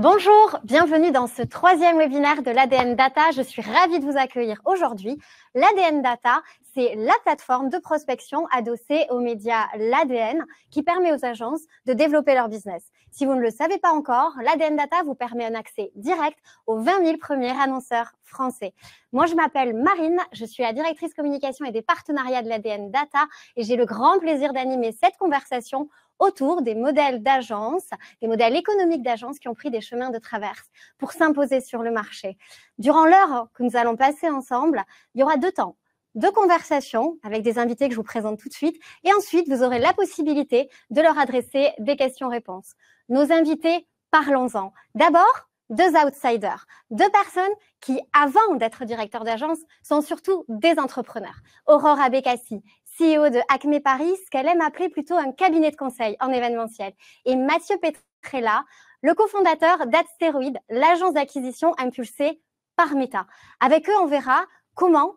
Bonjour, bienvenue dans ce troisième webinaire de l'ADN Data. Je suis ravie de vous accueillir aujourd'hui. L'ADN Data, c'est la plateforme de prospection adossée aux médias l'ADN qui permet aux agences de développer leur business. Si vous ne le savez pas encore, l'ADN Data vous permet un accès direct aux 20 000 premiers annonceurs français. Moi, je m'appelle Marine, je suis la directrice communication et des partenariats de l'ADN Data et j'ai le grand plaisir d'animer cette conversation autour des modèles d'agence, des modèles économiques d'agence qui ont pris des chemins de traverse pour s'imposer sur le marché. Durant l'heure que nous allons passer ensemble, il y aura 2 temps. 2 conversations avec des invités que je vous présente tout de suite et ensuite vous aurez la possibilité de leur adresser des questions-réponses. Nos invités, parlons-en. D'abord, 2 outsiders, 2 personnes qui, avant d'être directeurs d'agence, sont surtout des entrepreneurs. Aurore Abekassi, CEO de Acme Paris, ce qu'elle aime appeler plutôt un cabinet de conseil en événementiel. Et Mathieu Petrella, le cofondateur d'Adsteroid, l'agence d'acquisition impulsée par Meta. Avec eux, on verra comment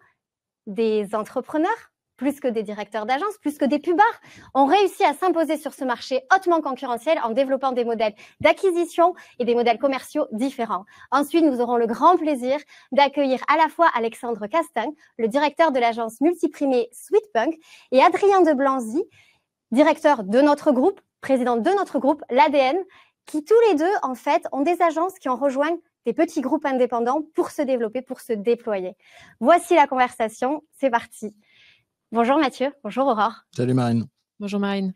des entrepreneurs, plus que des directeurs d'agence, plus que des pubards, ont réussi à s'imposer sur ce marché hautement concurrentiel en développant des modèles d'acquisition et des modèles commerciaux différents. Ensuite, nous aurons le grand plaisir d'accueillir à la fois Alexandre Castin, le directeur de l'agence multiprimée Sweetpunk, et Adrien de Blanzy, directeur de notre groupe, président de notre groupe, l'ADN, qui tous les deux, en fait, ont des agences qui ont rejoint des petits groupes indépendants pour se développer, pour se déployer. Voici la conversation, c'est parti. Bonjour Mathieu, bonjour Aurore. Salut Marine. Bonjour Marine.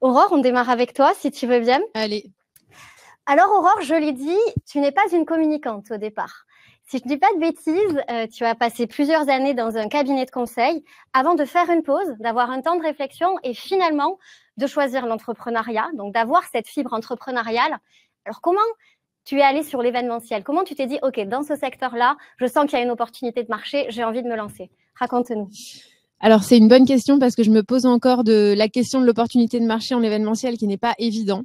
Aurore, on démarre avec toi si tu veux bien. Allez. Alors Aurore, je l'ai dit, tu n'es pas une communicante au départ. Si je ne dis pas de bêtises, tu as passé plusieurs années dans un cabinet de conseil avant de faire une pause, d'avoir un temps de réflexion et finalement de choisir l'entrepreneuriat, donc d'avoir cette fibre entrepreneuriale. Alors comment tu es allée sur l'événementiel? Comment tu t'es dit, OK, dans ce secteur-là, je sens qu'il y a une opportunité de marché, j'ai envie de me lancer? Raconte-nous. Alors, c'est une bonne question parce que je me pose encore la question de l'opportunité de marché en événementiel qui n'est pas évident.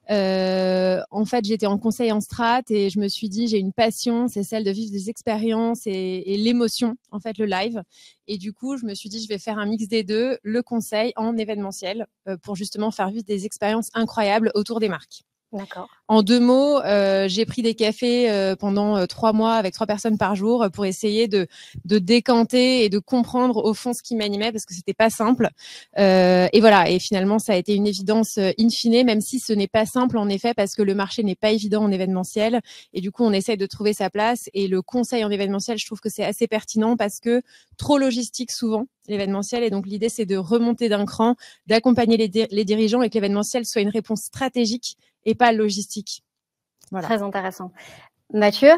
En fait, j'étais en conseil en strat et je me suis dit, j'ai une passion, c'est celle de vivre des expériences et l'émotion, en fait, le live. Et du coup, je me suis dit, je vais faire un mix des deux, le conseil en événementiel pour justement faire vivre des expériences incroyables autour des marques. D'accord. En 2 mots, j'ai pris des cafés pendant 3 mois avec 3 personnes par jour pour essayer de décanter et de comprendre au fond ce qui m'animait parce que c'était pas simple. Et voilà. Et finalement, ça a été une évidence in fine, même si ce n'est pas simple en effet parce que le marché n'est pas évident en événementiel. Et du coup, on essaye de trouver sa place. Et le conseil en événementiel, je trouve que c'est assez pertinent parce que trop logistique souvent l'événementiel. Et donc l'idée, c'est de remonter d'un cran, d'accompagner les dirigeants et que l'événementiel soit une réponse stratégique et pas logistique. Voilà. Très intéressant. Mathieu,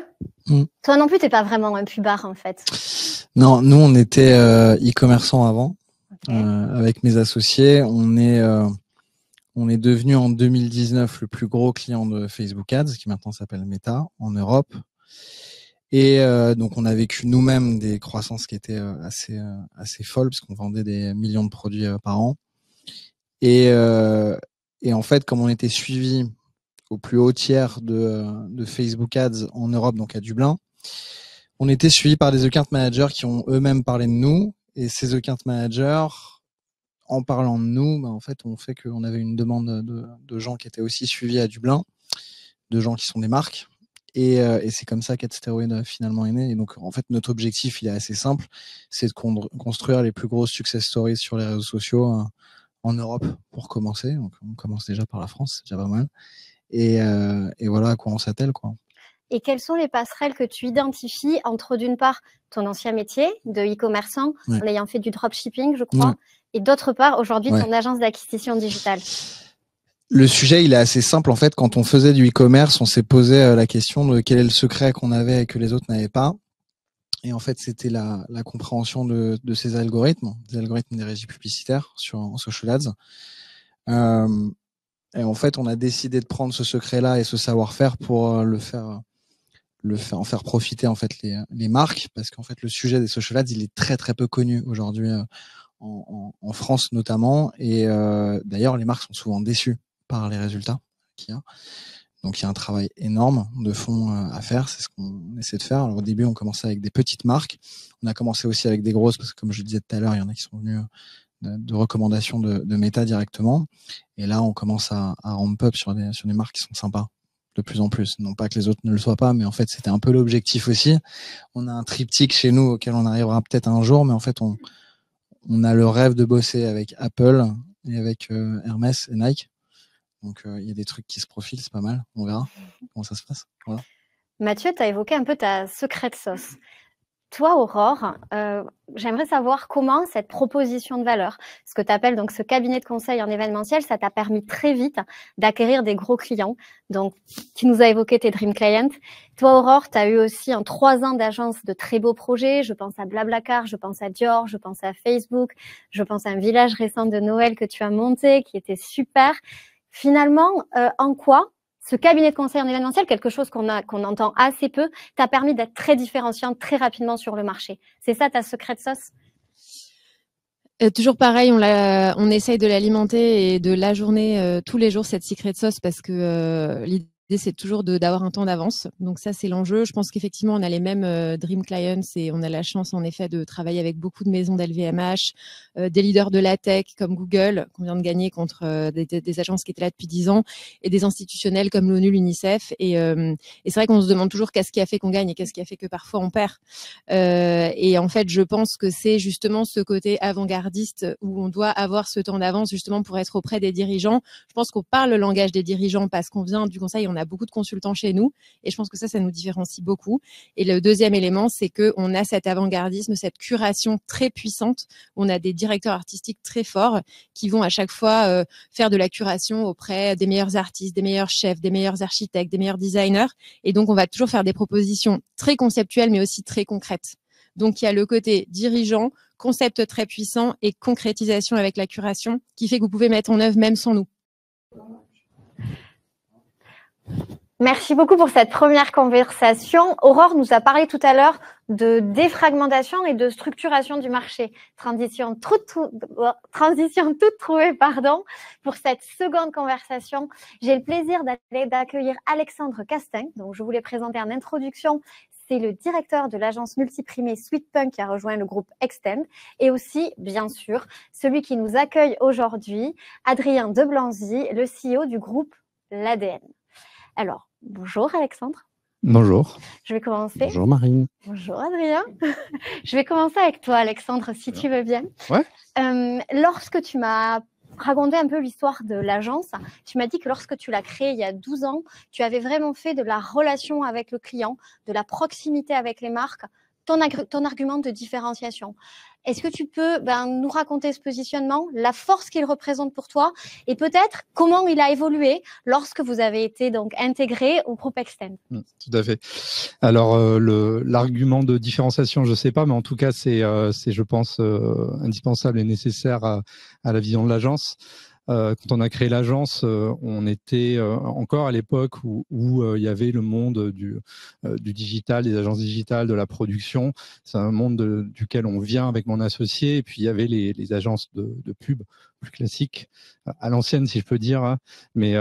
toi non plus, tu n'es pas vraiment un pubard en fait. Non, nous on était e-commerçants avant, avec mes associés. On est devenu en 2019 le plus gros client de Facebook Ads, qui maintenant s'appelle Meta, en Europe. Et donc on a vécu nous-mêmes des croissances qui étaient assez folles, puisqu'on vendait des millions de produits par an. Et en fait, comme on était suivi au plus haut tiers de Facebook Ads en Europe, donc à Dublin, on était suivi par des account managers qui ont eux-mêmes parlé de nous. Et ces account managers, en parlant de nous, en fait, on fait qu'on avait une demande de gens qui étaient aussi suivis à Dublin, de gens qui sont des marques. Et c'est comme ça qu'Adsteroid finalement est né. Et donc, en fait, notre objectif, il est assez simple, c'est de construire les plus grosses success stories sur les réseaux sociaux en Europe pour commencer. Donc, on commence déjà par la France, c'est déjà pas mal. Et voilà à quoi on s'attelle, quoi. Et quelles sont les passerelles que tu identifies entre, d'une part, ton ancien métier de e-commerçant, en ayant fait du dropshipping, je crois, et d'autre part, aujourd'hui, ton agence d'acquisition digitale? Le sujet, il est assez simple. En fait, quand on faisait du e-commerce, on s'est posé la question de quel est le secret qu'on avait et que les autres n'avaient pas. Et en fait, c'était la compréhension de ces algorithmes, des algorithmes des régies publicitaires en social ads. Et en fait, on a décidé de prendre ce secret-là et ce savoir-faire pour en faire profiter en fait les marques, parce qu'en fait le sujet des social ads, il est très très peu connu aujourd'hui en France notamment. Et d'ailleurs, les marques sont souvent déçues par les résultats qu'il y a. Donc il y a un travail énorme de fond à faire, c'est ce qu'on essaie de faire. Alors au début, on commençait avec des petites marques, on a commencé aussi avec des grosses, parce que comme je le disais tout à l'heure, il y en a qui sont venus de recommandations de Meta directement. Et là, on commence à ramp up sur des marques qui sont sympas de plus en plus. Non pas que les autres ne le soient pas, mais en fait, c'était un peu l'objectif aussi. On a un triptyque chez nous auquel on arrivera peut-être un jour, mais en fait, on a le rêve de bosser avec Apple et avec Hermès et Nike. Donc, il y a des trucs qui se profilent, c'est pas mal. On verra comment ça se passe. Voilà. Mathieu, tu as évoqué un peu ta secret sauce. Toi, Aurore, j'aimerais savoir comment cette proposition de valeur, ce que tu appelles donc ce cabinet de conseil en événementiel, ça t'a permis très vite d'acquérir des gros clients. Donc, tu nous as évoqué tes Dream Clients. Toi, Aurore, tu as eu aussi en 3 ans d'agence de très beaux projets. Je pense à Blablacar, je pense à Dior, je pense à Facebook, je pense à un village récent de Noël que tu as monté qui était super. Finalement, en quoi ce cabinet de conseil en événementiel, quelque chose qu'on entend assez peu, t'a permis d'être très différenciant très rapidement sur le marché. C'est ça ta secret sauce? Toujours pareil, on essaye de l'alimenter et de l'ajourner tous les jours, cette secret sauce, parce que l'idée, c'est toujours d'avoir un temps d'avance. Donc ça, c'est l'enjeu. Je pense qu'effectivement, on a les mêmes Dream Clients et on a la chance, en effet, de travailler avec beaucoup de maisons d'LVMH, des leaders de la tech comme Google, qu'on vient de gagner contre des agences qui étaient là depuis 10 ans, et des institutionnels comme l'ONU, l'UNICEF. Et c'est vrai qu'on se demande toujours qu'est-ce qui a fait qu'on gagne et qu'est-ce qui a fait que parfois on perd. Et en fait, je pense que c'est justement ce côté avant-gardiste où on doit avoir ce temps d'avance justement pour être auprès des dirigeants. Je pense qu'on parle le langage des dirigeants parce qu'on vient du conseil, on a beaucoup de consultants chez nous et je pense que ça nous différencie beaucoup. Et le deuxième élément, c'est qu'on a cet avant-gardisme, cette curation très puissante. On a des directeurs artistiques très forts qui vont à chaque fois faire de la curation auprès des meilleurs artistes, des meilleurs chefs, des meilleurs architectes, des meilleurs designers. Et donc, on va toujours faire des propositions très conceptuelles, mais aussi très concrètes. Donc, il y a le côté dirigeant, concept très puissant et concrétisation avec la curation qui fait que vous pouvez mettre en œuvre même sans nous. Merci beaucoup pour cette première conversation. Aurore nous a parlé tout à l'heure de défragmentation et de structuration du marché. Transition toute trouvée, pardon. Pour cette seconde conversation, j'ai le plaisir d'accueillir Alexandre Castin, dont je voulais présenter en introduction. C'est le directeur de l'agence multiprimée Sweetpunk qui a rejoint le groupe Extend. Et aussi, bien sûr, celui qui nous accueille aujourd'hui, Adrien Deblanzy, le CEO du groupe l'ADN. Alors, bonjour Alexandre. Bonjour. Je vais commencer. Bonjour Marine. Bonjour Adrien. Je vais commencer avec toi Alexandre, si tu veux bien. Ouais. Lorsque tu m'as raconté un peu l'histoire de l'agence, tu m'as dit que lorsque tu l'as créée il y a 12 ans, tu avais vraiment fait de la relation avec le client, de la proximité avec les marques, ton argument de différenciation. Est-ce que tu peux nous raconter ce positionnement, la force qu'il représente pour toi et peut-être comment il a évolué lorsque vous avez été donc intégré au groupe Extend? Tout à fait. Alors, l'argument de différenciation, je ne sais pas, mais en tout cas, c'est je pense, indispensable et nécessaire à la vision de l'agence. Quand on a créé l'agence, on était encore à l'époque où il y avait le monde du digital, des agences digitales, de la production. C'est un monde duquel on vient avec mon associé. Et puis, il y avait les agences de pub plus classiques, à l'ancienne, si je peux dire. Hein. Mais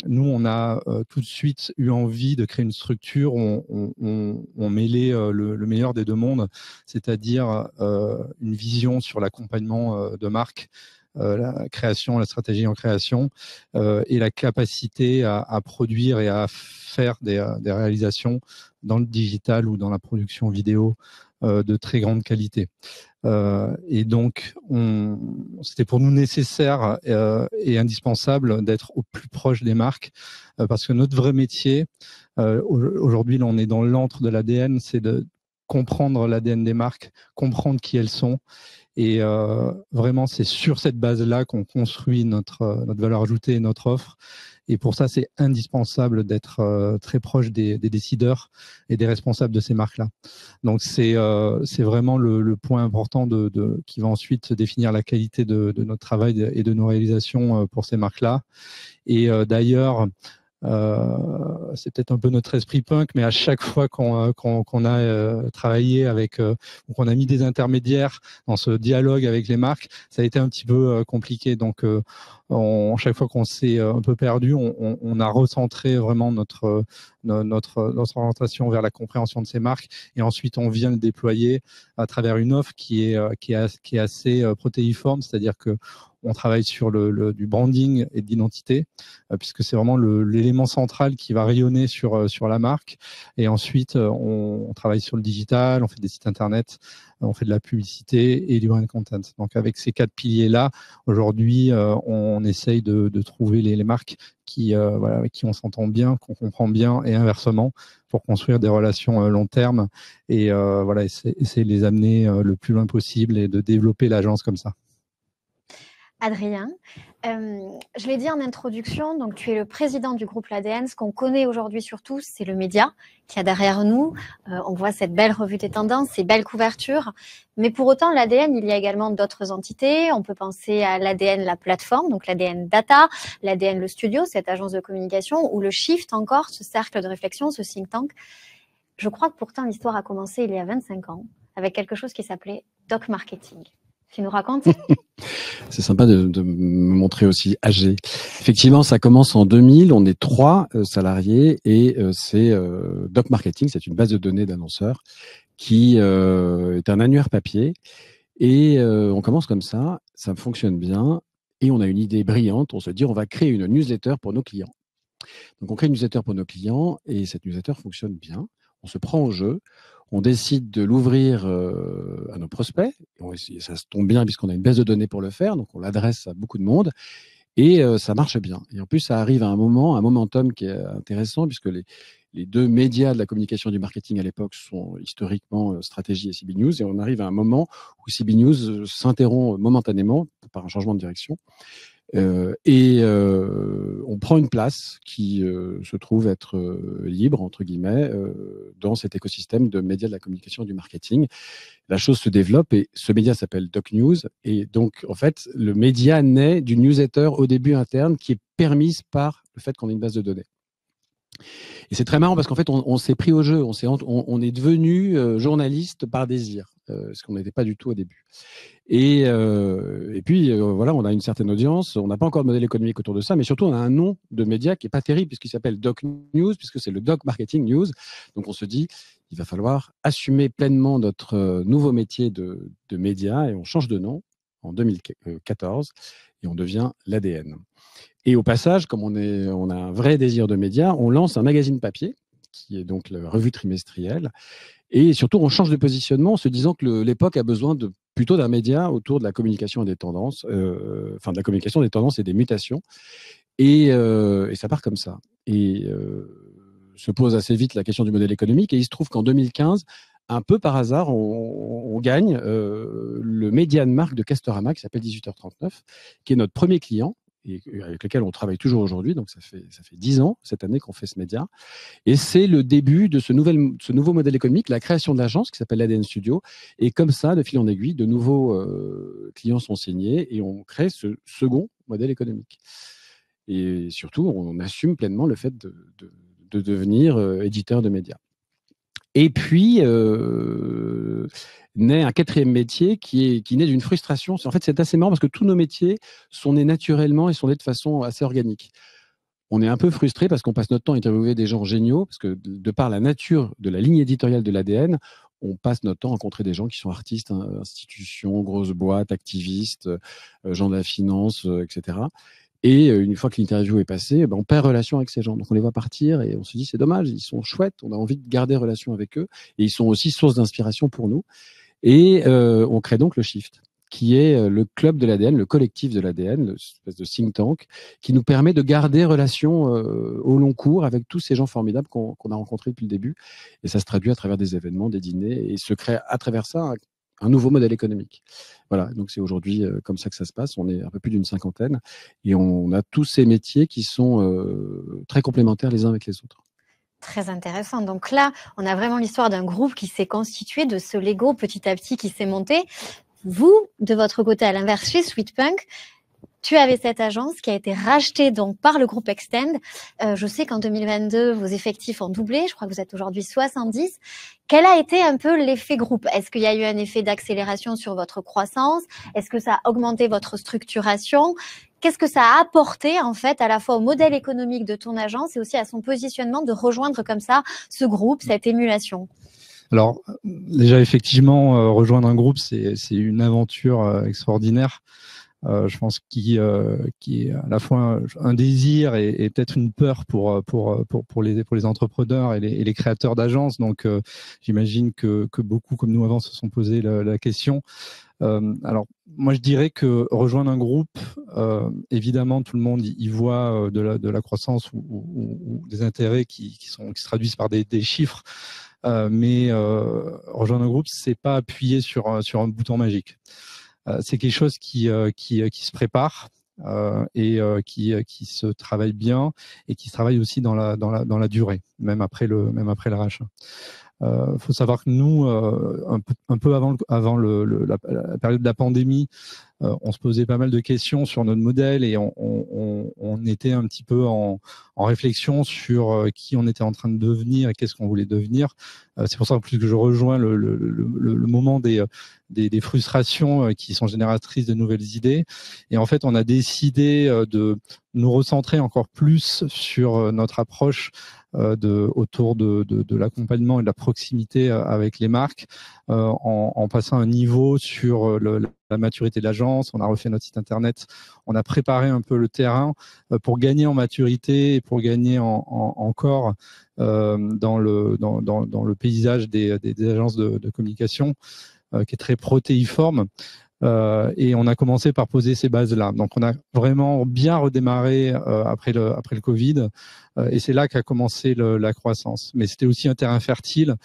nous, on a tout de suite eu envie de créer une structure où on mêlait le meilleur des deux mondes, c'est-à-dire une vision sur l'accompagnement de marque, la création, la stratégie en création et la capacité à produire et à faire des réalisations dans le digital ou dans la production vidéo de très grande qualité. Et donc, c'était pour nous nécessaire et indispensable d'être au plus proche des marques parce que notre vrai métier, aujourd'hui, là, on est dans l'antre de l'ADN, c'est de comprendre l'ADN des marques, comprendre qui elles sont. Et vraiment, c'est sur cette base-là qu'on construit notre valeur ajoutée et notre offre. Et pour ça, c'est indispensable d'être très proche des décideurs et des responsables de ces marques-là. Donc, c'est vraiment le point important qui va ensuite définir la qualité de notre travail et de nos réalisations pour ces marques-là. Et d'ailleurs, c'est peut-être un peu notre esprit punk, mais à chaque fois qu'on a travaillé avec, qu'on a mis des intermédiaires dans ce dialogue avec les marques, ça a été un petit peu compliqué. Donc, chaque fois qu'on s'est un peu perdu, on a recentré vraiment notre orientation vers la compréhension de ces marques, et ensuite on vient le déployer à travers une offre qui est assez protéiforme, c'est-à-dire que on travaille sur du branding et de l'identité, puisque c'est vraiment l'élément central qui va rayonner sur la marque. Et ensuite, on travaille sur le digital, on fait des sites internet, on fait de la publicité et du brand content. Donc avec ces 4 piliers-là, aujourd'hui, on essaye de trouver les marques avec qui on s'entend bien, qu'on comprend bien, et inversement, pour construire des relations long terme et essayer de les amener le plus loin possible et de développer l'agence comme ça. Adrien, je l'ai dit en introduction, donc tu es le président du groupe l'ADN. Ce qu'on connaît aujourd'hui surtout, c'est le média qu'il y a derrière nous. On voit cette belle revue des tendances, ces belles couvertures. Mais pour autant, l'ADN, il y a également d'autres entités. On peut penser à l'ADN, la plateforme, donc l'ADN Data, l'ADN le studio, cette agence de communication, ou le Shift encore, ce cercle de réflexion, ce think tank. Je crois que pourtant l'histoire a commencé il y a 25 ans avec quelque chose qui s'appelait Doc Marketing. Tu nous racontes? C'est sympa de me montrer aussi âgé. Effectivement, ça commence en 2000. On est 3 salariés et c'est Doc Marketing. C'est une base de données d'annonceurs qui est un annuaire papier. Et on commence comme ça fonctionne bien. Et on a une idée brillante. On se dit, on va créer une newsletter pour nos clients. Donc, on crée une newsletter pour nos clients et cette newsletter fonctionne bien. On se prend au jeu. On décide de l'ouvrir à nos prospects. Ça se tombe bien puisqu'on a une base de données pour le faire. Donc, on l'adresse à beaucoup de monde et ça marche bien. Et en plus, ça arrive à un momentum qui est intéressant puisque les 2 médias de la communication et du marketing à l'époque sont historiquement Stratégie et CB News. Et on arrive à un moment où CB News s'interrompt momentanément par un changement de direction. On prend une place qui se trouve être libre, entre guillemets, dans cet écosystème de médias de la communication et du marketing. La chose se développe et ce média s'appelle Doc News. Et donc, en fait, le média naît d'une newsletter au début interne qui est permise par le fait qu'on ait une base de données. Et c'est très marrant parce qu'en fait, on s'est pris au jeu. On est devenu journaliste par désir, ce qu'on n'était pas du tout au début. Et puis, voilà, on a une certaine audience. On n'a pas encore de modèle économique autour de ça, mais surtout, on a un nom de média qui n'est pas terrible puisqu'il s'appelle Doc News, puisque c'est le Doc Marketing News. Donc, on se dit, il va falloir assumer pleinement notre nouveau métier de média et on change de nom en 2014 et on devient l'ADN. Et au passage, comme on a un vrai désir de média, on lance un magazine papier, qui est donc la revue trimestrielle. Et surtout, on change de positionnement en se disant que l'époque a besoin plutôt d'un média autour de la communication et des tendances, de la communication des tendances et des mutations. Et ça part comme ça. Et se pose assez vite la question du modèle économique. Et il se trouve qu'en 2015, un peu par hasard, on gagne le média de marque de Castorama qui s'appelle 18h39, qui est notre premier client et avec lequel on travaille toujours aujourd'hui. Donc, ça fait 10 ans cette année qu'on fait ce média. Et c'est le début de ce nouveau modèle économique, la création de l'agence qui s'appelle l'ADN Studio. Et comme ça, de fil en aiguille, de nouveaux clients sont signés et on crée ce second modèle économique. Et surtout, on assume pleinement le fait de devenir éditeur de médias. Et puis, naît un 4e métier qui naît d'une frustration. En fait, c'est assez marrant parce que tous nos métiers sont nés naturellement et sont nés de façon assez organique. On est un peu frustré parce qu'on passe notre temps à interviewer des gens géniaux, parce que de par la nature de la ligne éditoriale de l'ADN, on passe notre temps à rencontrer des gens qui sont artistes, institutions, grosses boîtes, activistes, gens de la finance, etc. Et une fois que l'interview est passée, on perd relation avec ces gens. Donc on les voit partir et on se dit c'est dommage, ils sont chouettes, on a envie de garder relation avec eux et ils sont aussi source d'inspiration pour nous. Et on crée donc le Shift, qui est le club de l'ADN, le collectif de l'ADN, l'espèce de think tank, qui nous permet de garder relation au long cours avec tous ces gens formidables qu'on a rencontrés depuis le début. Et ça se traduit à travers des événements, des dîners, et se crée à travers ça un nouveau modèle économique. Voilà, donc c'est aujourd'hui comme ça que ça se passe. On est un peu plus d'une 50aine et on a tous ces métiers qui sont très complémentaires les uns avec les autres. Très intéressant. Donc là, on a vraiment l'histoire d'un groupe qui s'est constitué, de ce Lego petit à petit qui s'est monté. Vous, de votre côté, à l'inverse, chez Sweetpunk, tu avais cette agence qui a été rachetée donc par le groupe Extend. Je sais qu'en 2022, vos effectifs ont doublé. Je crois que vous êtes aujourd'hui 70. Quel a été un peu l'effet groupe? Est-ce qu'il y a eu un effet d'accélération sur votre croissance? Est-ce que ça a augmenté votre structuration? Qu'est-ce que ça a apporté en fait à la fois au modèle économique de ton agence et aussi à son positionnement de rejoindre comme ça ce groupe, cette émulation? Alors déjà effectivement, rejoindre un groupe, c'est une aventure extraordinaire. je pense qui est à la fois un désir et peut-être une peur pour les entrepreneurs et les créateurs d'agences. Donc j'imagine que beaucoup comme nous avant se sont posé la question. Alors moi je dirais que rejoindre un groupe, évidemment tout le monde y voit de la croissance ou des intérêts qui se traduisent par des chiffres, mais rejoindre un groupe, c'est pas appuyer sur un bouton magique. C'est quelque chose qui se prépare et qui se travaille bien et qui se travaille aussi dans la durée, même après le rachat. Faut savoir que nous, un peu avant la période de la pandémie, on se posait pas mal de questions sur notre modèle et on était un petit peu en réflexion sur qui on était en train de devenir et qu'est-ce qu'on voulait devenir. C'est pour ça en plus que je rejoins le moment des frustrations qui sont génératrices de nouvelles idées. Et en fait, on a décidé de nous recentrer encore plus sur notre approche autour de l'accompagnement et de la proximité avec les marques, en passant un niveau sur la maturité de l'agence. On a refait notre site internet, on a préparé un peu le terrain pour gagner en maturité et pour gagner encore dans le paysage des agences de communication qui est très protéiforme. Et on a commencé par poser ces bases-là. Donc, on a vraiment bien redémarré après le Covid, et c'est là qu'a commencé la croissance. Mais c'était aussi un terrain fertile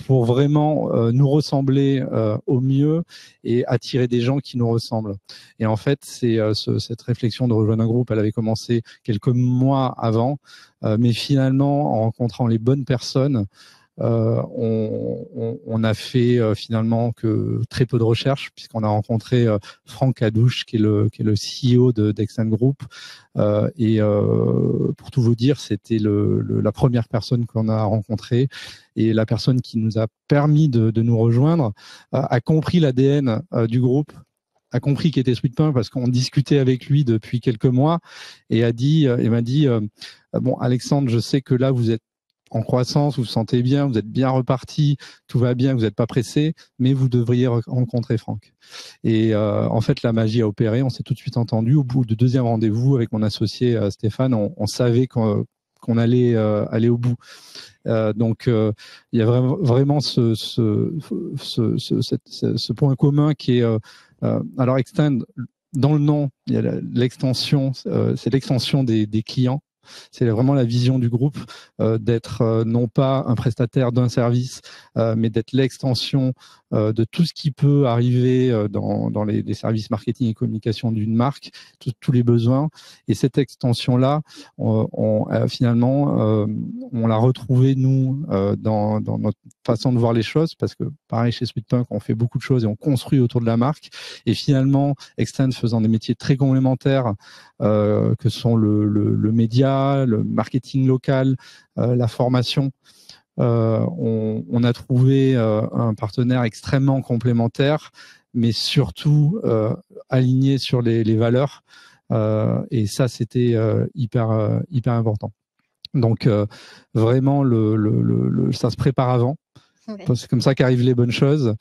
pour vraiment nous ressembler au mieux et attirer des gens qui nous ressemblent. Et en fait, c'est cette réflexion de rejoindre un groupe, elle avait commencé quelques mois avant, mais finalement, en rencontrant les bonnes personnes, on a fait finalement que très peu de recherches, puisqu'on a rencontré Franck Adouche, qui est le CEO d'Extend Group, et pour tout vous dire, c'était la première personne qu'on a rencontrée, et la personne qui nous a permis de nous rejoindre a compris l'ADN du groupe, a compris qu'il était SweetPunk parce qu'on discutait avec lui depuis quelques mois, et m'a dit bon Alexandre, je sais que là vous êtes en croissance, vous vous sentez bien, vous êtes bien reparti, tout va bien, vous n'êtes pas pressé, mais vous devriez rencontrer Franck. Et en fait, la magie a opéré, on s'est tout de suite entendu. Au bout du deuxième rendez-vous avec mon associé Stéphane, on savait qu'on allait aller au bout. Donc, il y a vraiment ce point commun qui est... alors, Extend, dans le nom, il y a l'extension, c'est l'extension des clients. C'est vraiment la vision du groupe d'être non pas un prestataire d'un service, mais d'être l'extension de tout ce qui peut arriver dans les services marketing et communication d'une marque, tous les besoins. Et cette extension-là, finalement, on l'a retrouvée, nous, dans notre façon de voir les choses, parce que, pareil, chez SweetPunk, on fait beaucoup de choses et on construit autour de la marque. Et finalement, Extend faisant des métiers très complémentaires, que sont le média, le marketing local, la formation, on a trouvé un partenaire extrêmement complémentaire, mais surtout aligné sur les valeurs, et ça c'était hyper important. Donc vraiment ça se prépare avant. Okay. C'est comme ça qu'arrivent les bonnes choses,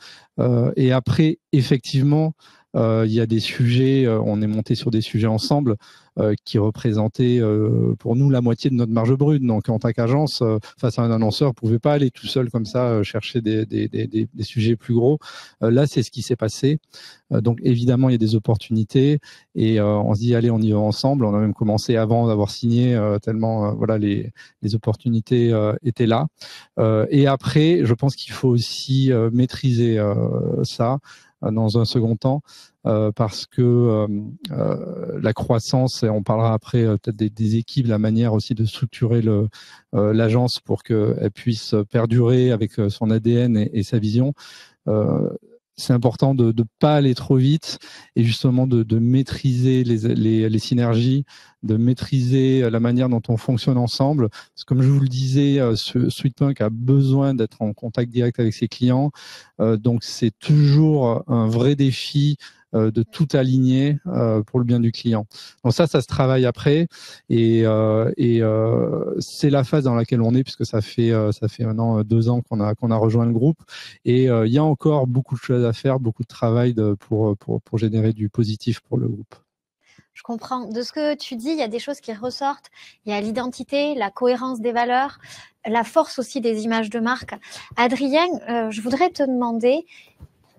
et après effectivement il y a des sujets, on est monté sur des sujets ensemble qui représentaient pour nous la moitié de notre marge brute. Donc en tant qu'agence, face à un annonceur, on ne pouvait pas aller tout seul comme ça chercher des sujets plus gros. Là, c'est ce qui s'est passé. Donc évidemment, il y a des opportunités et on se dit allez, on y va ensemble. On a même commencé avant d'avoir signé tellement voilà les opportunités étaient là. Et après, je pense qu'il faut aussi maîtriser ça dans un second temps, parce que la croissance, et on parlera après peut-être des équipes, la manière aussi de structurer l'agence pour qu'elle puisse perdurer avec son ADN et sa vision. C'est important de ne pas aller trop vite et justement de maîtriser les synergies, de maîtriser la manière dont on fonctionne ensemble. Parce que comme je vous le disais, SweetPunk a besoin d'être en contact direct avec ses clients. Donc c'est toujours un vrai défi de tout aligner pour le bien du client. Donc ça se travaille après et c'est la phase dans laquelle on est puisque ça fait maintenant 2 ans qu'on a rejoint le groupe et il y a encore beaucoup de choses à faire, beaucoup de travail pour générer du positif pour le groupe. Je comprends. De ce que tu dis, il y a des choses qui ressortent. Il y a l'identité, la cohérence des valeurs, la force aussi des images de marque. Adrien, je voudrais te demander,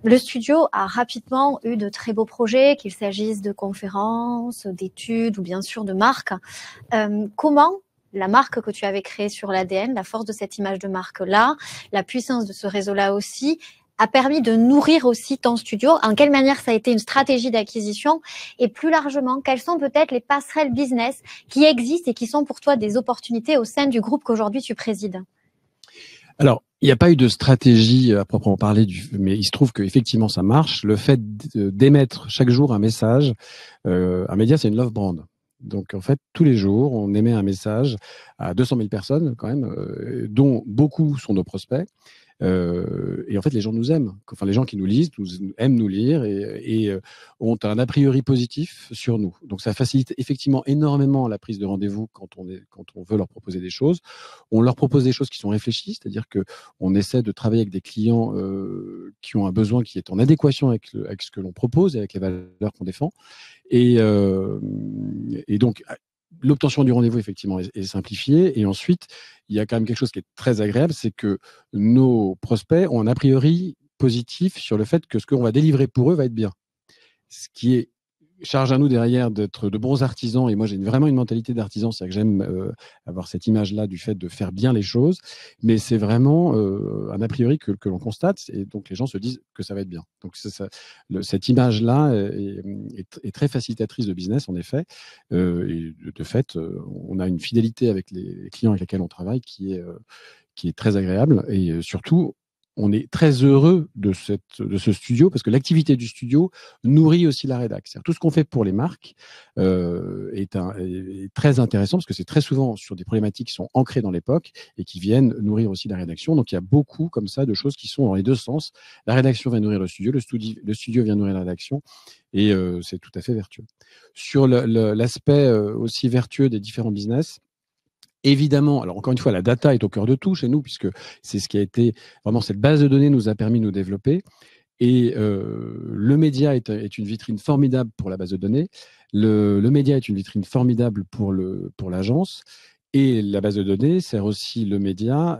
le studio a rapidement eu de très beaux projets, qu'il s'agisse de conférences, d'études ou bien sûr de marques. Comment la marque que tu avais créée sur l'ADN, la force de cette image de marque-là, la puissance de ce réseau-là aussi, a permis de nourrir aussi ton studio? En quelle manière ça a été une stratégie d'acquisition? Et plus largement, quelles sont peut-être les passerelles business qui existent et qui sont pour toi des opportunités au sein du groupe qu'aujourd'hui tu présides? Alors, il n'y a pas eu de stratégie à proprement parler, mais il se trouve qu'effectivement ça marche. Le fait d'émettre chaque jour un message, un média c'est une love brand. Donc en fait, tous les jours, on émet un message à 200 000 personnes quand même, dont beaucoup sont nos prospects. Et en fait, les gens nous aiment. Enfin, les gens qui nous lisent aiment nous lire et ont un a priori positif sur nous. Donc, ça facilite effectivement énormément la prise de rendez-vous quand on veut leur proposer des choses. On leur propose des choses qui sont réfléchies, c'est-à-dire que on essaie de travailler avec des clients qui ont un besoin qui est en adéquation avec ce que l'on propose et avec les valeurs qu'on défend. Et donc, l'obtention du rendez-vous, effectivement, est simplifiée. Et ensuite, il y a quand même quelque chose qui est très agréable, c'est que nos prospects ont un a priori positif sur le fait que ce qu'on va délivrer pour eux va être bien. Ce qui est charge à nous derrière d'être de bons artisans. Et moi, j'ai vraiment une mentalité d'artisan, c'est-à-dire que j'aime avoir cette image-là du fait de faire bien les choses. Mais c'est vraiment un a priori que l'on constate. Et donc, les gens se disent que ça va être bien. Donc, cette image-là est très facilitatrice de business, en effet. Et de fait, on a une fidélité avec les clients avec lesquels on travaille qui est très agréable. Et surtout, on est très heureux de ce studio parce que l'activité du studio nourrit aussi la rédac. C'est-à-dire tout ce qu'on fait pour les marques est très intéressant parce que c'est très souvent sur des problématiques qui sont ancrées dans l'époque et qui viennent nourrir aussi la rédaction. Donc il y a beaucoup comme ça de choses qui sont dans les deux sens. La rédaction vient nourrir le studio vient nourrir la rédaction et c'est tout à fait vertueux. Sur l'aspect aussi vertueux des différents business, évidemment, alors encore une fois, la data est au cœur de tout chez nous, puisque c'est ce qui a été vraiment cette base de données nous a permis de nous développer. Et le média est une vitrine formidable pour la base de données. Le média est une vitrine formidable pour l'agence. Et la base de données sert aussi le média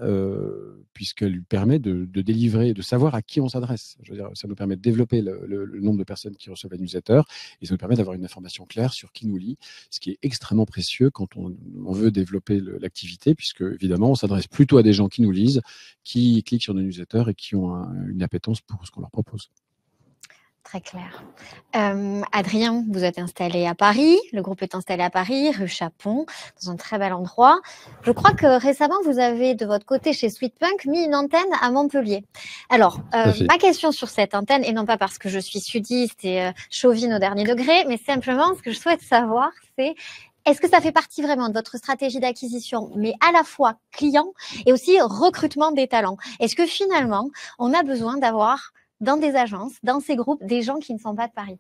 puisqu'elle lui permet de délivrer, de savoir à qui on s'adresse. Je veux dire, ça nous permet de développer le nombre de personnes qui reçoivent la newsletter et ça nous permet d'avoir une information claire sur qui nous lit, ce qui est extrêmement précieux quand on veut développer l'activité, puisque évidemment, on s'adresse plutôt à des gens qui nous lisent, qui cliquent sur nos newsletters et qui ont une appétence pour ce qu'on leur propose. Très clair. Adrien, vous êtes installé à Paris, le groupe est installé à Paris, rue Chapon, dans un très bel endroit. Je crois que récemment, vous avez de votre côté chez Sweetpunk mis une antenne à Montpellier. Alors, ma question sur cette antenne, et non pas parce que je suis sudiste et chauvine au dernier degré, mais simplement ce que je souhaite savoir, c'est est-ce que ça fait partie vraiment de votre stratégie d'acquisition, mais à la fois client et aussi recrutement des talents? Est-ce que finalement, on a besoin d'avoir dans des agences, dans ces groupes, des gens qui ne sont pas de Paris?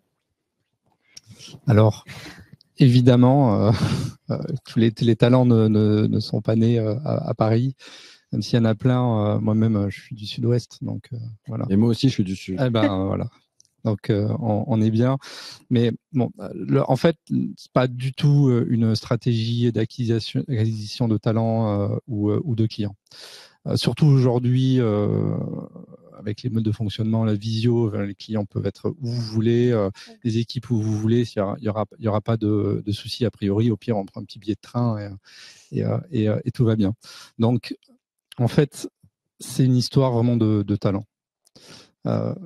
Alors, évidemment, tous les talents ne sont pas nés à Paris, même s'il y en a plein. Moi-même, je suis du Sud-Ouest, donc voilà. Et moi aussi, je suis du Sud. Eh ben voilà. Donc, on est bien. Mais bon, en fait, c'est pas du tout une stratégie d'acquisition de talents ou de clients. Surtout aujourd'hui, avec les modes de fonctionnement, la visio, les clients peuvent être où vous voulez, les équipes où vous voulez. Il y aura pas de souci a priori. Au pire, on prend un petit billet de train et tout va bien. Donc, en fait, c'est une histoire vraiment de talent.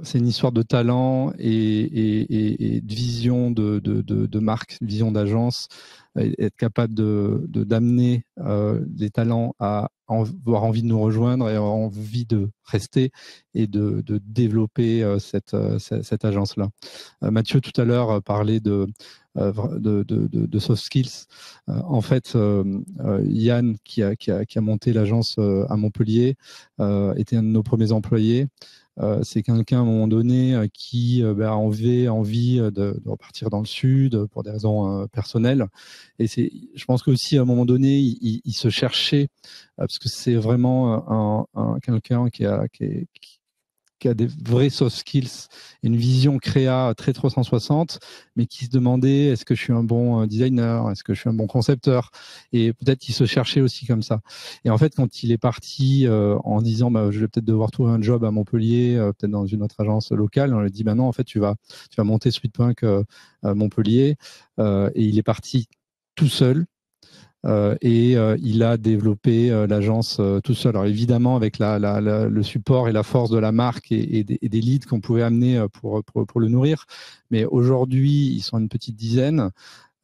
C'est une histoire de talent et de vision de marque, de vision d'agence, être capable d'amener des talents à avoir envie de nous rejoindre et avoir envie de rester et de développer cette agence-là. Mathieu tout à l'heure parlait de soft skills. En fait, Yann qui a monté l'agence à Montpellier était un de nos premiers employés. c'est quelqu'un à un moment donné qui avait envie de repartir dans le sud pour des raisons personnelles. Et je pense qu'aussi à un moment donné, il se cherchait parce que c'est vraiment quelqu'un qui a des vrais soft skills, une vision créa très 360, mais qui se demandait est-ce que je suis un bon designer, est-ce que je suis un bon concepteur, et peut-être qu'il se cherchait aussi comme ça. Et en fait, quand il est parti en disant je vais peut-être devoir trouver un job à Montpellier, peut-être dans une autre agence locale, on lui a dit non, en fait tu vas monter Sweetpunk à Montpellier, et il est parti tout seul. Il a développé l'agence tout seul. Alors évidemment avec le support et la force de la marque et des leads qu'on pouvait amener pour le nourrir. Mais aujourd'hui, ils sont une petite dizaine.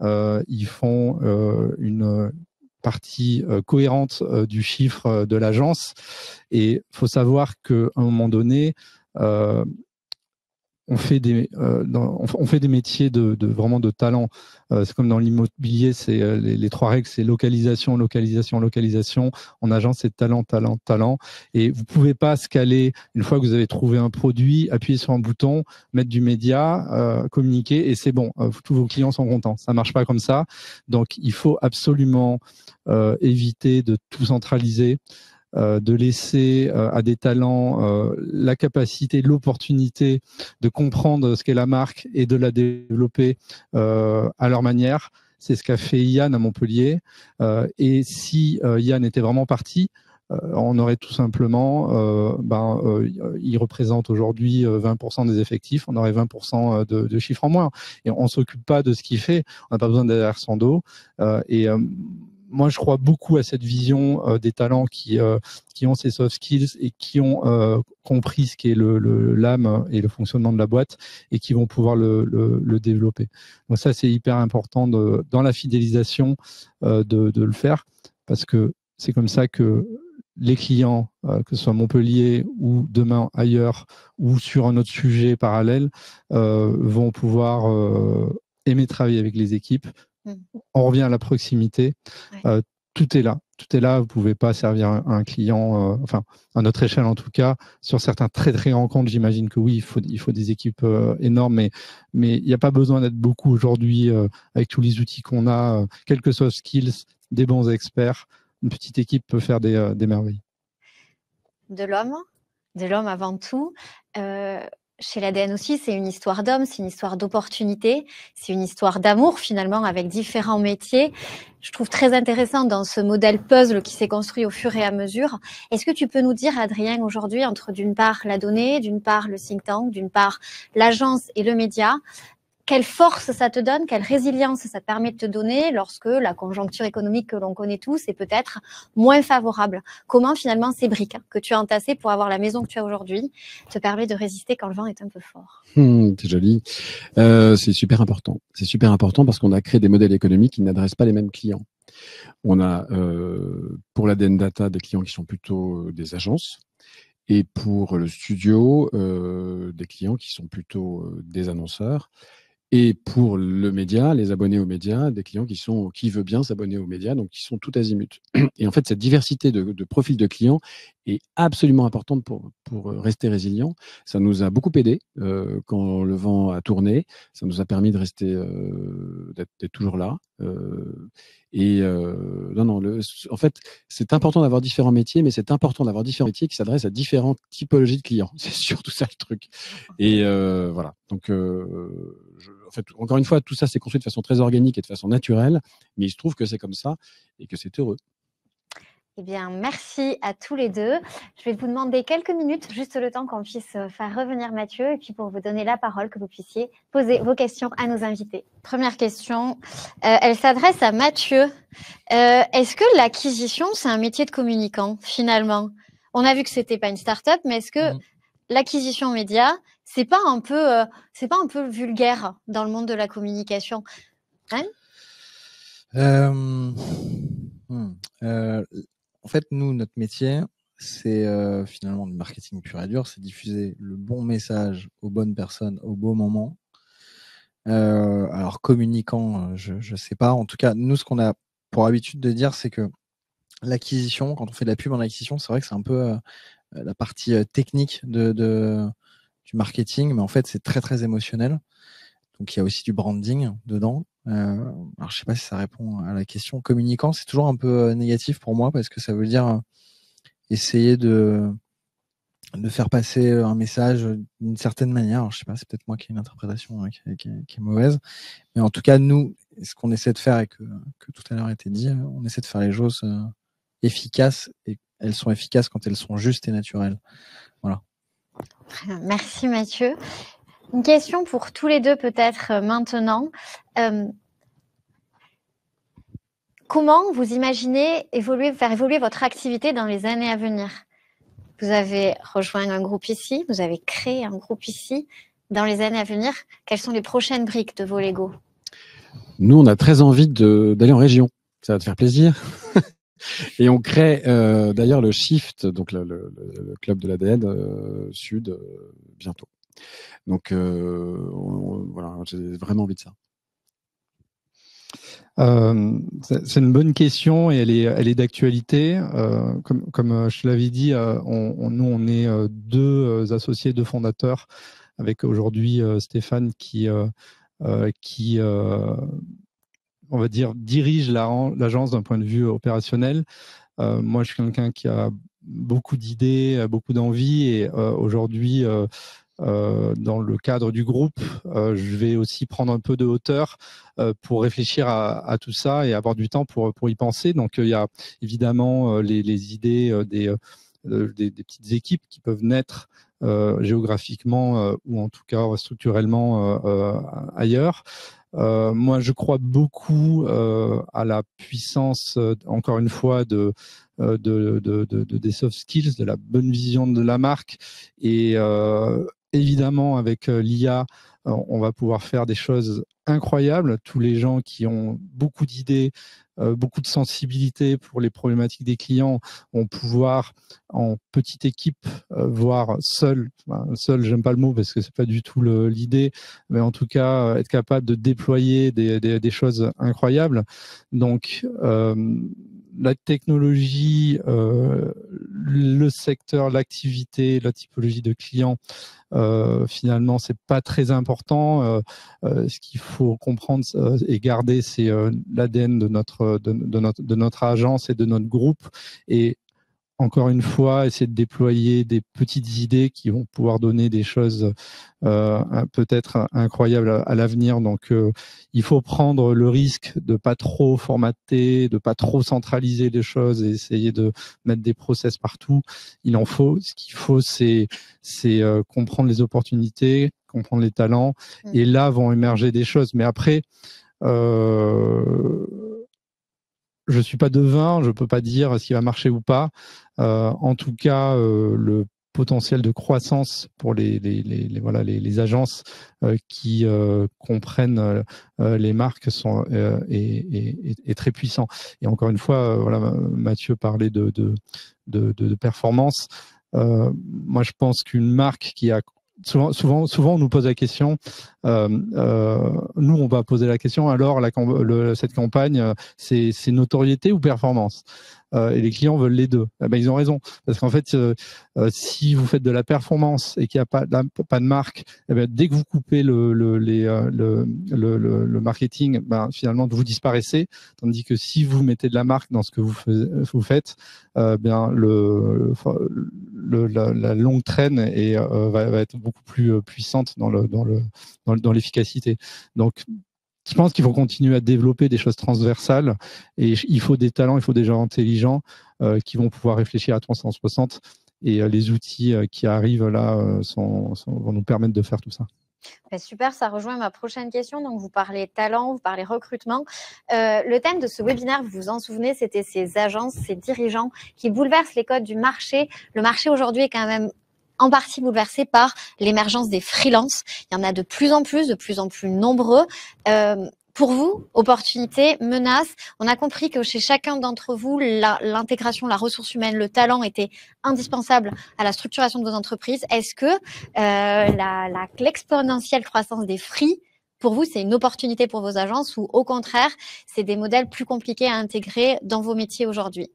Ils font une partie cohérente du chiffre de l'agence. Et faut savoir qu'à un moment donné, on fait des métiers de vraiment de talent. C'est comme dans l'immobilier, c'est les trois règles, c'est localisation, localisation, localisation. En agence, c'est talent, talent, talent. Et vous pouvez pas scaler une fois que vous avez trouvé un produit, appuyer sur un bouton, mettre du média, communiquer et c'est bon. Tous vos clients sont contents. Ça marche pas comme ça. Donc, il faut absolument éviter de tout centraliser. De laisser à des talents la capacité, l'opportunité de comprendre ce qu'est la marque et de la développer à leur manière. C'est ce qu'a fait Yann à Montpellier. Et si Yann était vraiment parti, on aurait tout simplement, il représente aujourd'hui 20% des effectifs, on aurait 20% de chiffres en moins. Et on s'occupe pas de ce qu'il fait, on n'a pas besoin derrière son dos. Moi, je crois beaucoup à cette vision des talents qui ont ces soft skills et qui ont compris ce qu'est l'âme et le fonctionnement de la boîte et qui vont pouvoir le développer. Donc ça, c'est hyper important dans la fidélisation de le faire parce que c'est comme ça que les clients, que ce soit Montpellier ou demain ailleurs ou sur un autre sujet parallèle, vont pouvoir aimer travailler avec les équipes. On revient à la proximité. Ouais. Tout est là. Tout est là. Vous pouvez pas servir un client, à notre échelle en tout cas. Sur certains très très grands comptes, j'imagine que oui, il faut des équipes énormes, mais il n'y a pas besoin d'être beaucoup aujourd'hui avec tous les outils qu'on a, quelques soft skills, des bons experts. Une petite équipe peut faire des merveilles. De l'homme avant tout. Chez l'ADN aussi, c'est une histoire d'homme, c'est une histoire d'opportunité, c'est une histoire d'amour finalement avec différents métiers. Je trouve très intéressant dans ce modèle puzzle qui s'est construit au fur et à mesure. Est-ce que tu peux nous dire, Adrien, aujourd'hui, entre d'une part la donnée, d'une part le think tank, d'une part l'agence et le média, quelle force ça te donne, quelle résilience ça te permet de te donner lorsque la conjoncture économique que l'on connaît tous est peut-être moins favorable? Comment finalement ces briques que tu as entassées pour avoir la maison que tu as aujourd'hui te permet de résister quand le vent est un peu fort? C'est joli. C'est super important. C'est super important parce qu'on a créé des modèles économiques qui n'adressent pas les mêmes clients. On a pour l'ADN Data des clients qui sont plutôt des agences et pour le studio des clients qui sont plutôt des annonceurs. Et pour le média, les abonnés aux médias, des clients qui veulent bien s'abonner aux médias, donc qui sont tout azimut. Et en fait, cette diversité de profils de clients est absolument importante pour rester résilient. Ça nous a beaucoup aidé quand le vent a tourné. Ça nous a permis de rester, d'être toujours là. En fait, c'est important d'avoir différents métiers, mais c'est important d'avoir différents métiers qui s'adressent à différentes typologies de clients. C'est surtout ça le truc. Et voilà. Donc, en fait, encore une fois, tout ça s'est construit de façon très organique et de façon naturelle, mais il se trouve que c'est comme ça et que c'est heureux. Eh bien, merci à tous les deux. Je vais vous demander quelques minutes, juste le temps qu'on puisse faire revenir Mathieu, et puis pour vous donner la parole, que vous puissiez poser vos questions à nos invités. Première question, elle s'adresse à Mathieu. Est-ce que l'acquisition, c'est un métier de communicant, finalement? On a vu que c'était pas une start-up, mais est-ce que l'acquisition média, c'est pas un peu vulgaire dans le monde de la communication, hein? En fait, nous, notre métier, c'est finalement du marketing pur et dur, c'est diffuser le bon message aux bonnes personnes au bon moment. Alors, communicant, je sais pas. En tout cas, nous, ce qu'on a pour habitude de dire, c'est que l'acquisition, quand on fait de la pub en acquisition, c'est vrai que c'est un peu la partie technique du marketing, mais en fait, c'est très, très émotionnel. Donc, il y a aussi du branding dedans. Alors, je sais pas si ça répond à la question. Communicant, c'est toujours un peu négatif pour moi parce que ça veut dire essayer de faire passer un message d'une certaine manière. Alors, je sais pas, c'est peut-être moi qui ai une interprétation qui est mauvaise. Mais en tout cas, nous, ce qu'on essaie de faire et que tout à l'heure a été dit, on essaie de faire les choses efficaces, et elles sont efficaces quand elles sont justes et naturelles. Voilà. Merci Mathieu. Une question pour tous les deux peut-être maintenant. Comment vous imaginez faire évoluer votre activité dans les années à venir? Vous avez rejoint un groupe ici, vous avez créé un groupe ici. Dans les années à venir, quelles sont les prochaines briques de vos Lego? Nous, on a très envie d'aller en région. Ça va te faire plaisir. Et on crée d'ailleurs le Shift, donc le club de l'ADN Sud, bientôt. Donc voilà, j'ai vraiment envie de ça. C'est une bonne question et elle est d'actualité. Comme je te l'avais dit, nous on est deux associés, deux fondateurs, avec aujourd'hui Stéphane qui on va dire dirige l'agence d'un point de vue opérationnel. Moi, je suis quelqu'un qui a beaucoup d'idées, beaucoup d'envie, et aujourd'hui, dans le cadre du groupe, je vais aussi prendre un peu de hauteur pour réfléchir à tout ça et avoir du temps pour y penser. Donc, il y a évidemment les idées des petites équipes qui peuvent naître géographiquement ou en tout cas structurellement ailleurs. Moi, je crois beaucoup à la puissance, encore une fois, des soft skills, de la bonne vision de la marque. Et évidemment, avec l'IA, on va pouvoir faire des choses incroyables. Tous les gens qui ont beaucoup d'idées, beaucoup de sensibilité pour les problématiques des clients vont pouvoir, en petite équipe, voire seul, j'aime pas le mot parce que c'est pas du tout l'idée, mais en tout cas être capable de déployer des choses incroyables. Donc la technologie, le secteur, l'activité, la typologie de clients, finalement, c'est pas très important. Ce qu'il faut comprendre et garder, c'est l'ADN de notre agence et de notre groupe. Et encore une fois, essayer de déployer des petites idées qui vont pouvoir donner des choses peut-être incroyables à l'avenir. Donc, il faut prendre le risque de pas trop formater, de pas trop centraliser les choses et essayer de mettre des process partout. Il en faut. Ce qu'il faut, c'est comprendre les opportunités, comprendre les talents, et là vont émerger des choses. Mais après, je suis pas devin, je peux pas dire ce qui va marcher ou pas. En tout cas, le potentiel de croissance pour les agences qui comprennent les marques est très puissant. Et encore une fois, Mathieu parlait de performance. Moi, je pense qu'une marque qui a souvent, on nous pose la question. Nous, on va poser la question. Alors, cette campagne, c'est notoriété ou performance? Et les clients veulent les deux. Ils ont raison, parce qu'en fait, si vous faites de la performance et qu'il n'y a pas de marque, dès que vous coupez le marketing, finalement vous disparaissez. Tandis que si vous mettez de la marque dans ce que vous faites, la longue traîne et va être beaucoup plus puissante dans l'efficacité. Donc, je pense qu'il faut continuer à développer des choses transversales, et il faut des talents, il faut des gens intelligents qui vont pouvoir réfléchir à 360, et les outils qui arrivent là vont nous permettre de faire tout ça. Super, ça rejoint ma prochaine question. Donc, vous parlez talent, vous parlez recrutement. Le thème de ce webinaire, vous vous en souvenez, c'était ces agences, ces dirigeants qui bouleversent les codes du marché. Le marché aujourd'hui est quand même en partie bouleversé par l'émergence des freelances. Il y en a de plus en plus nombreux. Pour vous, opportunités, menaces, on a compris que chez chacun d'entre vous, l'intégration, la ressource humaine, le talent était indispensable à la structuration de vos entreprises. Est-ce que l'exponentielle croissance des free, pour vous, c'est une opportunité pour vos agences, ou au contraire, c'est des modèles plus compliqués à intégrer dans vos métiers aujourd'hui?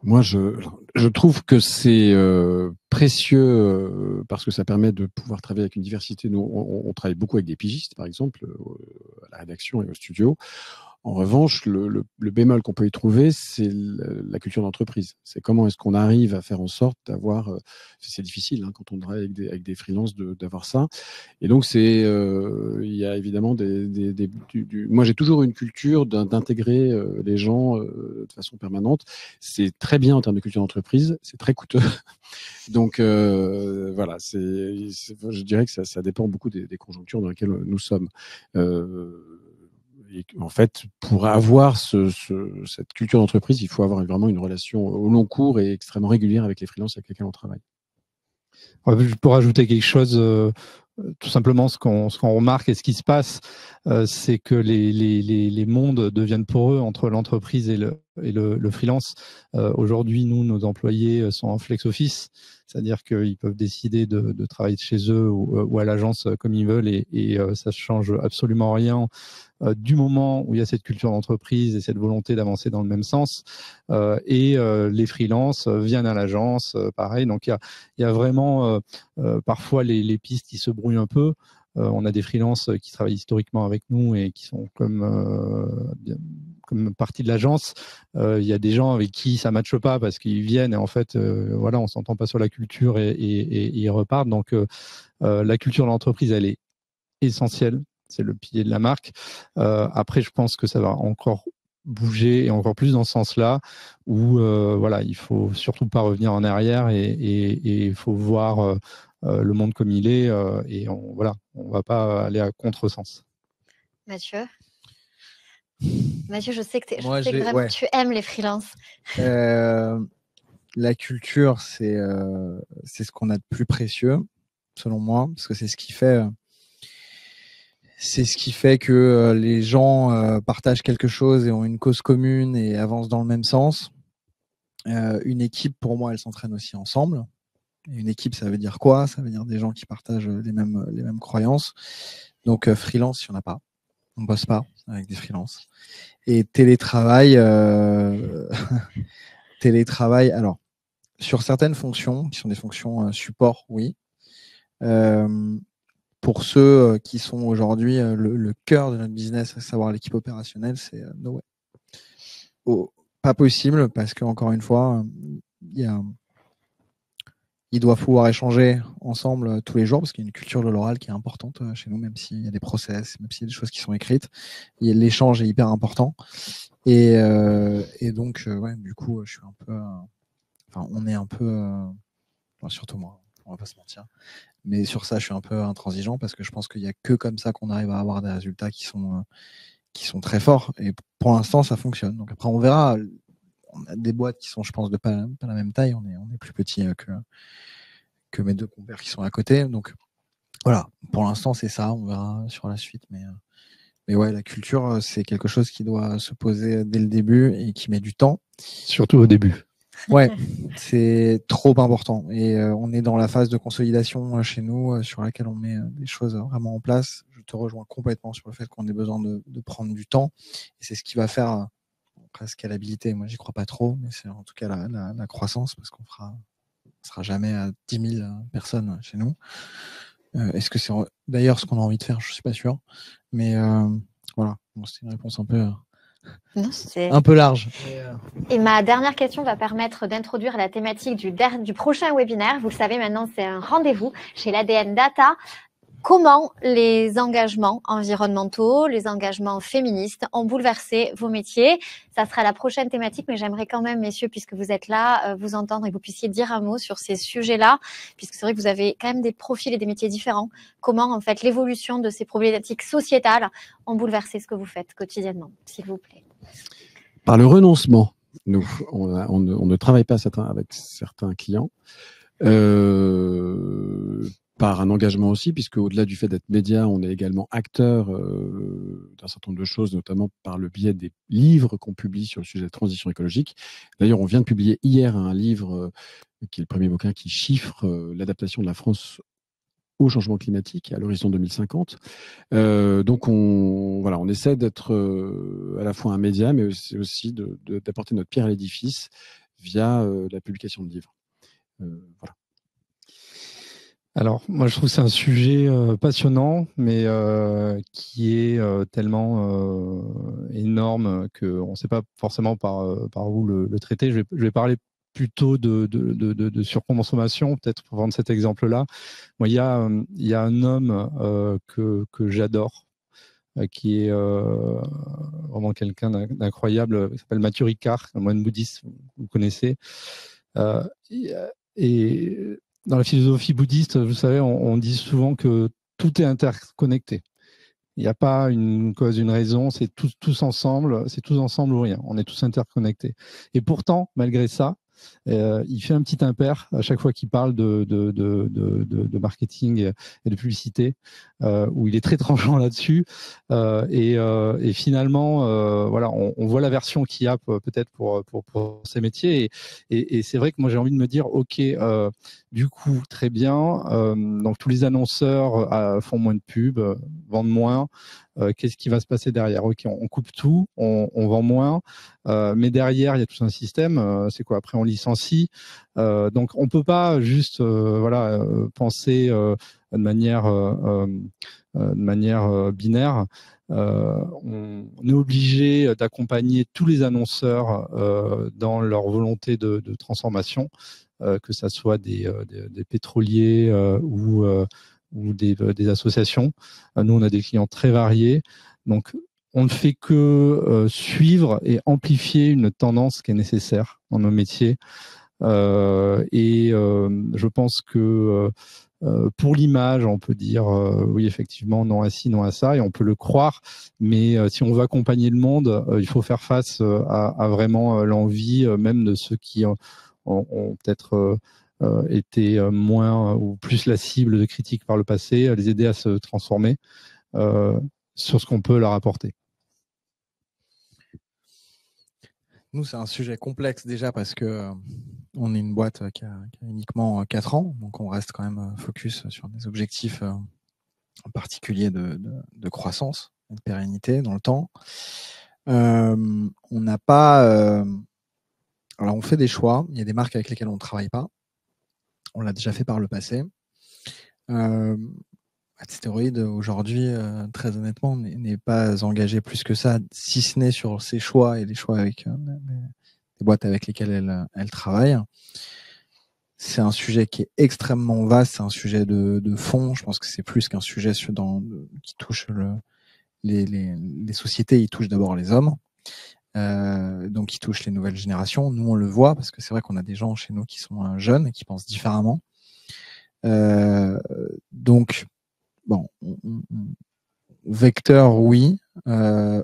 Moi, je trouve que c'est précieux parce que ça permet de pouvoir travailler avec une diversité. Nous, on travaille beaucoup avec des pigistes, par exemple, à la rédaction et au studio. En revanche, le bémol qu'on peut y trouver, c'est la culture d'entreprise. C'est comment est-ce qu'on arrive à faire en sorte d'avoir... c'est difficile hein, quand on travaille avec des freelances d'avoir ça. Et donc, il y a évidemment moi, j'ai toujours une culture d'intégrer les gens de façon permanente. C'est très bien en termes de culture d'entreprise, c'est très coûteux. Donc, voilà, je dirais que ça dépend beaucoup des conjonctures dans lesquelles nous sommes. Et en fait, pour avoir cette culture d'entreprise, il faut avoir vraiment une relation au long cours et extrêmement régulière avec les freelances avec lesquels on travaille. Je pourrais ajouter quelque chose. Tout simplement, ce qu'on remarque et ce qui se passe, c'est que les mondes deviennent poreux entre l'entreprise et le freelance. Aujourd'hui, nos employés sont en flex office, c'est-à-dire qu'ils peuvent décider de travailler de chez eux ou à l'agence comme ils veulent et ça change absolument rien du moment où il y a cette culture d'entreprise et cette volonté d'avancer dans le même sens. Les freelances viennent à l'agence, pareil. Donc il y a vraiment parfois les pistes qui se brouillent un peu. On a des freelances qui travaillent historiquement avec nous et qui sont comme partie de l'agence. Il y a des gens avec qui ça matche pas parce qu'ils viennent et en fait, voilà, on s'entend pas sur la culture et ils repartent. Donc la culture de l'entreprise, elle est essentielle. C'est le pilier de la marque. Après, je pense que ça va encore bouger et encore plus dans ce sens-là, où voilà, il faut surtout pas revenir en arrière et il faut voir le monde comme il est et on va pas aller à contresens. Mathieu, je sais que, vraiment tu aimes les freelances. La culture, c'est ce qu'on a de plus précieux, selon moi, parce que c'est ce qui fait que les gens partagent quelque chose et ont une cause commune et avancent dans le même sens. Une équipe, pour moi, elle s'entraîne aussi ensemble. Et une équipe, ça veut dire quoi? Ça veut dire des gens qui partagent les mêmes croyances. Donc, freelance, il n'y en a pas. On bosse pas avec des freelances. Et télétravail, alors, sur certaines fonctions, qui sont des fonctions support, oui. Pour ceux qui sont aujourd'hui le cœur de notre business, à savoir l'équipe opérationnelle, c'est no way. Pas possible parce qu'encore une fois, ils doivent pouvoir échanger ensemble tous les jours parce qu'il y a une culture de l'oral qui est importante chez nous, même s'il y a des process, même s'il y a des choses qui sont écrites. L'échange est hyper important. Et donc, du coup, je suis un peu... on est un peu... surtout moi, on va pas se mentir. Mais sur ça, je suis un peu intransigeant parce que je pense qu'il n'y a que comme ça qu'on arrive à avoir des résultats qui sont très forts. Et pour l'instant, ça fonctionne. Donc après, on verra. On a des boîtes qui sont, je pense, de pas la même taille. On est plus petit que mes deux compères qui sont à côté. Donc voilà, pour l'instant, c'est ça. On verra sur la suite. Mais ouais, la culture, c'est quelque chose qui doit se poser dès le début et qui met du temps. Surtout au début. Ouais, c'est trop important et on est dans la phase de consolidation chez nous sur laquelle on met des choses vraiment en place. Je te rejoins complètement sur le fait qu'on ait besoin de prendre du temps et c'est ce qui va faire la scalabilité. Moi, j'y crois pas trop, mais c'est en tout cas la croissance parce qu'on sera jamais à 10 000 personnes chez nous. Est-ce que c'est d'ailleurs ce qu'on a envie de faire? Je suis pas sûr, mais voilà, bon, c'est une réponse un peu... un peu large. Et ma dernière question va permettre d'introduire la thématique du prochain webinaire. Vous le savez maintenant, c'est un rendez-vous chez l'ADN Data. Comment les engagements environnementaux, les engagements féministes ont bouleversé vos métiers? Ça sera la prochaine thématique, mais j'aimerais quand même, messieurs, puisque vous êtes là, vous entendre et que vous puissiez dire un mot sur ces sujets-là, puisque c'est vrai que vous avez quand même des profils et des métiers différents. Comment, en fait, l'évolution de ces problématiques sociétales ont bouleversé ce que vous faites quotidiennement, s'il vous plaît? Par le renoncement. Nous, on ne travaille pas avec certains clients. Par un engagement aussi, puisque au-delà du fait d'être média, on est également acteur d'un certain nombre de choses, notamment par le biais des livres qu'on publie sur le sujet de la transition écologique. D'ailleurs, on vient de publier hier un livre qui est le premier bouquin qui chiffre l'adaptation de la France au changement climatique à l'horizon 2050. Donc, on essaie d'être à la fois un média, mais aussi d'apporter notre pierre à l'édifice via la publication de livres. Voilà. Alors, moi, je trouve que c'est un sujet passionnant, mais qui est tellement énorme qu'on ne sait pas forcément par où le traiter. Je vais parler plutôt de surconsommation, peut-être pour prendre cet exemple-là. Moi, il y a un homme que j'adore, qui est vraiment quelqu'un d'incroyable, qui s'appelle Matthieu Ricard, un moine bouddhiste, vous connaissez. Et dans la philosophie bouddhiste, vous savez, on dit souvent que tout est interconnecté. Il n'y a pas une cause, une raison, c'est tous ensemble, c'est tous ensemble ou rien. On est tous interconnectés. Et pourtant, malgré ça, il fait un petit impair à chaque fois qu'il parle de marketing et de publicité, où il est très tranchant là-dessus. Et finalement, voilà, on voit la version qu'il y a peut-être pour ces métiers. Et c'est vrai que moi j'ai envie de me dire, ok, du coup, très bien. Donc tous les annonceurs font moins de pubs, vendent moins. Qu'est-ce qui va se passer derrière? Ok, on coupe tout, on vend moins, mais derrière il y a tout un système. C'est quoi? Après on licencie. Donc on peut pas juste penser de manière binaire. On est obligé d'accompagner tous les annonceurs dans leur volonté de transformation, que ça soit des pétroliers ou des associations. Nous, on a des clients très variés. Donc, on ne fait que suivre et amplifier une tendance qui est nécessaire dans nos métiers. Je pense que pour l'image, on peut dire oui, effectivement, non à ci, non à ça, et on peut le croire. Mais si on veut accompagner le monde, il faut faire face à vraiment l'envie, même de ceux qui ont peut-être été moins ou plus la cible de critiques par le passé, les aider à se transformer sur ce qu'on peut leur apporter. Nous, c'est un sujet complexe déjà parce que on est une boîte qui a uniquement 4 ans, donc on reste quand même focus sur des objectifs en particulier de croissance, de pérennité dans le temps. On n'a pas... alors, on fait des choix. Il y a des marques avec lesquelles on ne travaille pas. On l'a déjà fait par le passé. Stéroïde, aujourd'hui, très honnêtement, n'est pas engagé plus que ça, si ce n'est sur ses choix et les choix avec les boîtes avec lesquelles elle travaille. C'est un sujet qui est extrêmement vaste, c'est un sujet de fond. Je pense que c'est plus qu'un sujet qui touche les sociétés. Il touche d'abord les hommes, donc il touche les nouvelles générations. Nous, on le voit parce que c'est vrai qu'on a des gens chez nous qui sont jeunes et qui pensent différemment. Donc, bon, vecteur, oui.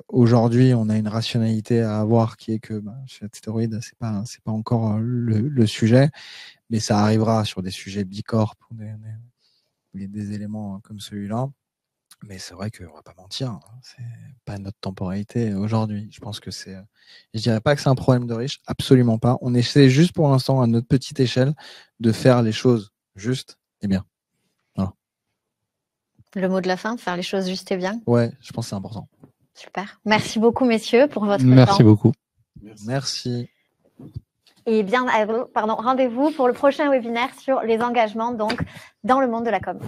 Aujourd'hui, on a une rationalité à avoir qui est que chez Stéroïde, c'est pas encore le sujet, mais ça arrivera sur des sujets bicorp ou des éléments comme celui-là. Mais c'est vrai qu'on va pas mentir, c'est pas notre temporalité aujourd'hui. Je pense que je dirais pas que c'est un problème de riche, absolument pas. On essaie juste pour l'instant à notre petite échelle de faire les choses justes et bien. Voilà. Le mot de la fin, faire les choses justes et bien. Ouais, je pense que c'est important. Super. Merci beaucoup, messieurs, pour votre temps. Merci beaucoup. Merci. Et bien, rendez-vous pour le prochain webinaire sur les engagements donc dans le monde de la com.